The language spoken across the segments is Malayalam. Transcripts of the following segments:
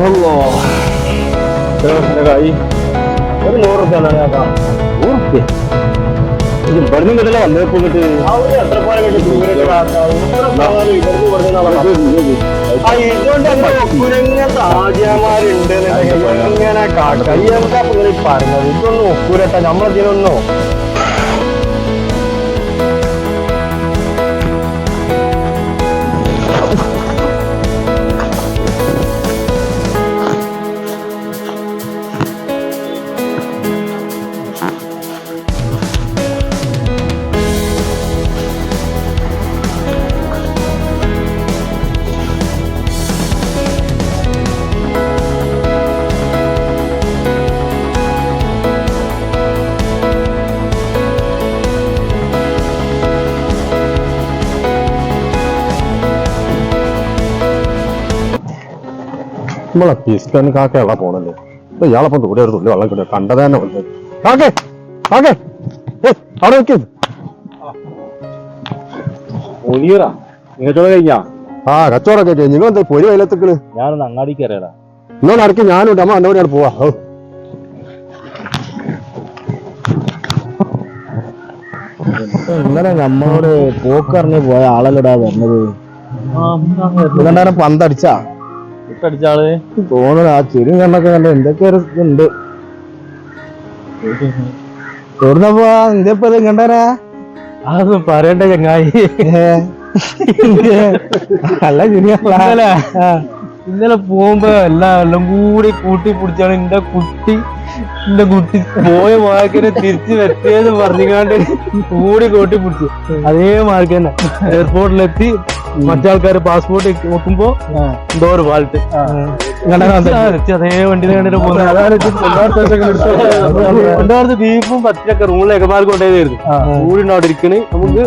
ഒരു 100 റുപ്യ ഇവിടുന്ന് കിട്ടില്ല വന്നപ്പോ കിട്ടി ആചാര്യന്മാരുണ്ട് ഇങ്ങനെ കയ്യെന്താ പറഞ്ഞത് ഇതൊന്നും ഒക്കൂരട്ട നമ്മളതിനൊന്നോ നമ്മളെ പിസ്റ്റാൻ കാക്കയുള്ള പോണല്ലേ ഇപ്പൊ ഇയാളപ്പം ദൂരെ ഒരു തുള്ളി വെള്ളം കിട്ടുക കണ്ടത് തന്നെ വന്നത് കാക്കേ കാക്കേ അവിടെ വെക്കുന്നത് കച്ചവടം കഴിഞ്ഞാ കച്ചവടമൊക്കെ കഴിഞ്ഞു നിങ്ങൾ എന്താ പൊരി വയലത്തേക്കള് ഞാനൊന്ന് അങ്ങാടിക്ക് അറിയടാ ഇന്നോട് അടക്കി ഞാനുണ്ട് അമ്മ എന്നോട് പോവാ ഇന്നലെ നമ്മളോട് പോക്കറിഞ്ഞ് പോയ ആളല്ലടാ പറഞ്ഞത് പന്തടിച്ചാ അടിച്ചാള് തോന്നണ ആ ചെരും കണ്ണൊക്കെ കണ്ട എന്തൊക്കെ ഉണ്ട് തോർന്നപ്പോ എന്തപ്പോ കണ്ടാരാ അതൊന്നും പറയണ്ട ചങ്ങായി അല്ല ശരിയല്ല ഇന്നലെ പോകുമ്പോ എല്ലാം കൂടി കൂട്ടി പിടിച്ചാണ് എന്റെ കുട്ടി പോയ മാർക്കിനെ തിരിച്ചു വെച്ചേന്ന് പറഞ്ഞുകൊണ്ട് കൂടി കൂട്ടി പിടിച്ചു അതേ മാർക്ക് തന്നെ എയർപോർട്ടിലെത്തി മറ്റാൾക്കാര് പാസ്പോർട്ട് നോക്കുമ്പോ എന്തോ ഒരു ഫാൾട്ട് അതേ വണ്ടിയിൽ കണ്ടിട്ട് പോകുന്നത് ബീഫും പച്ചക്ക റൂമിൽ എകമാർക്ക് കൊണ്ടേതായിരുന്നു കൂടിണ്ട് അവിടെ ഇരിക്കണ് നമുക്ക്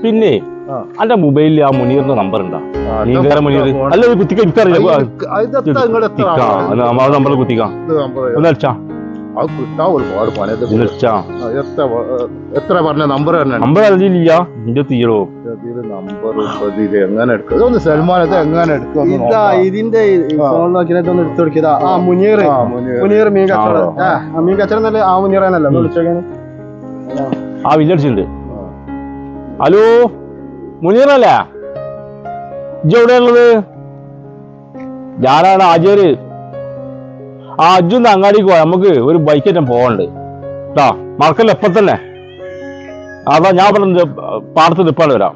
പിന്നെ അന്റെ മൊബൈലിൽ ആ മുനീറിന്റെ നമ്പർ ഉണ്ടാ നീ വേറെ മുനീർ അല്ല കുത്തിക്ക എനിക്കറിയില്ല നമ്പർ കുത്തിക്കാം ഒന്ന് അടിച്ചാ എത്ര പറഞ്ഞ നമ്പർ നമ്പർ അറിയില്ല നിന്റെ തീരോ നമ്പർ എങ്ങനെ എടുക്കും സൽമാനത്തെ എങ്ങനെ എടുക്കും ഇതിന്റെ ഫോൺ നോക്കിയിട്ടൊന്ന് എടുത്തു കൊടുക്കതാ ആ മുനീർ മീൻ കച്ചവടം മീൻ കച്ചവടം തന്നെ ആ മുനീറാനല്ലോ വിളിച്ചോക്കാന് ആ വിചാരിച്ചിട്ടുണ്ട് ഹലോ മുനീറല്ലേ ഇജ്ജ് എവിടെയുള്ളത് ഞാനാണ് ആചാര് ആ അജ്ജൊന്ന് അങ്ങാടിക്ക് പോവാ നമുക്ക് ഒരു ബൈക്കേറ്റം പോകണ്ട് കേട്ടാ മറക്കല്ല എപ്പ തന്നെ അതാ ഞാൻ പറഞ്ഞ പാടത്ത് നിപ്പാണ് വരാം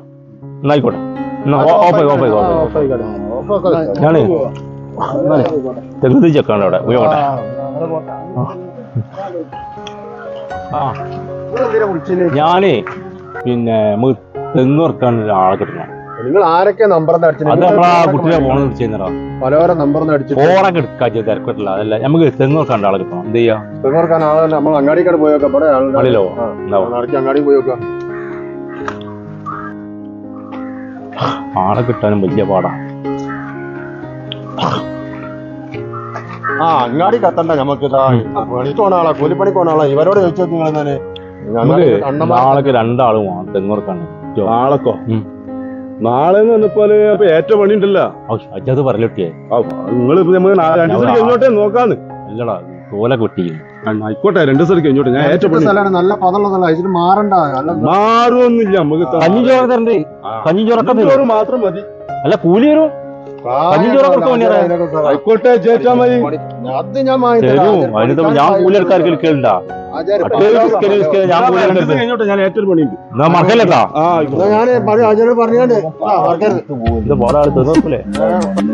എന്നായിക്കോട്ടെ ഞാനേ തെങ്ങ് ചെക്കാണ് അവിടെ പോയോട്ടെ ഞാനേ പിന്നെ നമുക്ക് തെങ്ങ് ഇറക്കാൻ ആളെ കിട്ടണം നിങ്ങൾ ആരൊക്കെ നമ്പർ കുട്ടിയെ ഫോൺ ചെയ്യുന്നതാ പലവരും നമ്പർ ഫോണൊക്കെ എടുക്കാൻ തിരക്കിട്ടില്ല അതല്ല നമുക്ക് തെങ്ങ് ഇറക്കാൻ ആളെ കിട്ടണം എന്ത് ചെയ്യാ തെങ്ങ് ഇറക്കാൻ ആളല്ല നമ്മൾ അങ്ങാടിക്കാട് പോയോക്കാം ആളിലോ അങ്ങാടി പോയോക്കാം ആളെ കിട്ടാനും വലിയ പാടാ അങ്ങാടി കത്തണ്ട നമുക്ക് പണിക്ക് പോണ ആളാ കൂലിപ്പണിക്ക് പോണ ആളാ ഇവരോട് ചോദിച്ചു നോക്കി നമുക്ക് നാളെ രണ്ടാളും തെങ്ങുറക്കാണ് നാളെക്കോ നാളെ പറഞ്ഞപ്പോലെ ഏറ്റവും പണി ഉണ്ടല്ലോ അത് പറയലൊട്ടിയേ നിങ്ങൾ ഇങ്ങോട്ടേ നോക്കാന്ന് അല്ലടാ തോല കൊട്ടിയും ആയിക്കോട്ടെ 2 ദിവസം കഴിഞ്ഞോട്ടെ ഞാൻ ഏറ്റവും നല്ല പതമുള്ളതല്ല ഇതിന് മാറണ്ട മാറുമൊന്നുമില്ല നമുക്ക് കഞ്ഞിച്ചോറ് മാത്രം മതി അല്ല കൂലി വരും ആയിക്കോട്ടെ ചേച്ചാ മതി അത് ഞാൻ ഞാൻ കൂലി എടുക്കാർക്ക് കേൾണ്ട ഞാൻ ഏറ്റവും പണിയുണ്ട്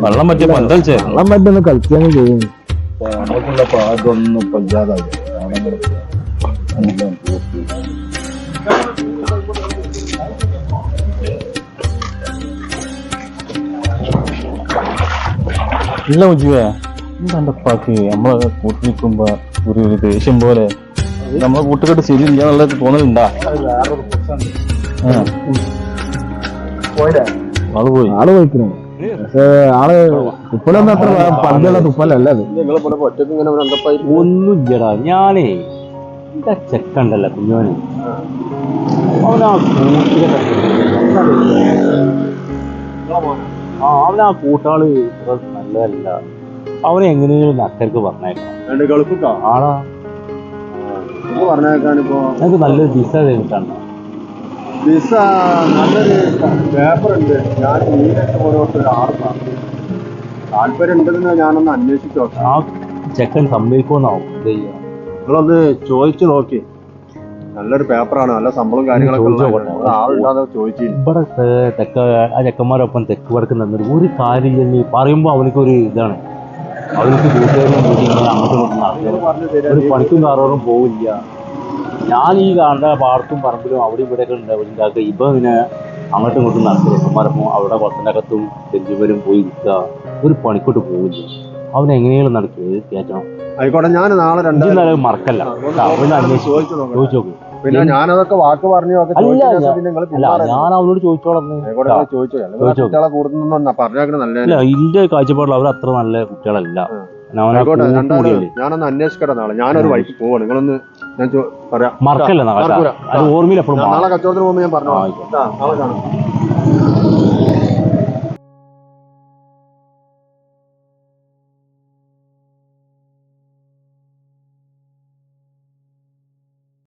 വെള്ളം പറ്റിയ പന്തളിച്ചേ വെള്ളം പറ്റുന്ന കളിക്കാൻ ചെയ്യുന്നു അതൊന്നും പഞ്ചായത്തായി ഇല്ല മുജീബേ എന്റെ പാക്ക് നമ്മളെ കൂട്ടി നിൽക്കുമ്പോ ഒരു ദേഷ്യം പോലെ നമ്മളെ കൂട്ടുകെട്ട് ശരിയില്ല എന്നുള്ളത് തോന്നലുണ്ടാ പോയില്ലേ ആള് പോയിക്കണേ. പക്ഷെ ആള് തുപ്പലൊന്നും അത്ര പണ്ടുള്ള തുപ്പലല്ല അത്. ഒന്നും ഇല്ലടാ. ഞാനേ എന്റെ ചെക്കണ്ടല്ല കുഞ്ഞോനെ, അവനാ അവനാ കൂട്ടാള് നല്ലതല്ല. അവനെ എങ്ങനെയും അക്കർക്ക് പറഞ്ഞേക്കണം. ആടാ എനിക്ക് നല്ലൊരു വിസ തന്നിട്ടാണ്. വിസ നല്ലൊരു പേപ്പർ ഉണ്ട്. ഞാൻ താല്പര്യം ഉണ്ടെന്ന് ഞാനൊന്ന് അന്വേഷിച്ചു നോക്കാം. ആ ചെക്കൻ സമ്മതിക്കുമെന്നാവും. നിങ്ങളൊന്ന് ചോദിച്ചു നോക്കി. നല്ലൊരു പേപ്പറാണ്, നല്ല ശമ്പളം കാര്യങ്ങളൊക്കെ ആളുണ്ടാകുന്ന ചോദിച്ചു. ഇവിടെ ആ ചെക്കന്മാരൊപ്പം തെക്ക് വടക്ക് നിന്നിട്ട് ഒരു കാര്യം പറയുമ്പോൾ അവനക്കൊരു ഇതാണ്. അവർക്ക് കൂട്ടുകാരും കൂടി ഇങ്ങനെ അങ്ങോട്ടും ഇങ്ങോട്ടും നടക്കും. ഒരു പണിക്കും കാറോടും പോവില്ല. ഞാൻ ഈ കാണുന്ന പാടത്തും പറമ്പിലും അവിടെ ഇവിടെയൊക്കെ ഉണ്ടാക്കുക. ഇപ്പൊ പിന്നെ അങ്ങോട്ടും ഇങ്ങോട്ടും നടക്കും. ചെക്കന്മാരപ്പം അവിടെ കുളത്തിൻ്റെ അകത്തും തെഞ്ചുമരും പോയി ഇരിക്കുക. ഒരു പണിക്കോട്ട് പോവില്ല. അവനെങ്ങനെയും നടക്കുക കയറ്റണം. ആയിക്കോട്ടെ, ഞാൻ നാളെ മറക്കല്ല. അവനെ ചോദിച്ചു നോക്കും. പിന്നെ ഞാനതൊക്കെ വാക്ക് പറഞ്ഞു. ഞാൻ അവനോട് ചോദിച്ചോളാം. ഇല്ല, ഇന്റെ കാഴ്ചപ്പാടിൽ അവർ അത്ര നല്ല കുട്ടികളല്ല. ഞാനൊന്ന് അന്വേഷിക്കട്ടെ നാളെ. ഞാനൊരു വഴിക്ക് പോവാണ്. നിങ്ങളൊന്ന് ഞാൻ പറയാം. മറക്കല്ല, അത് ഓർമ്മയിൽ എപ്പോഴും. നാളെ കച്ചവടത്തിന് പോകുമ്പോൾ ഞാൻ പറഞ്ഞു. നാളെ കാണാം.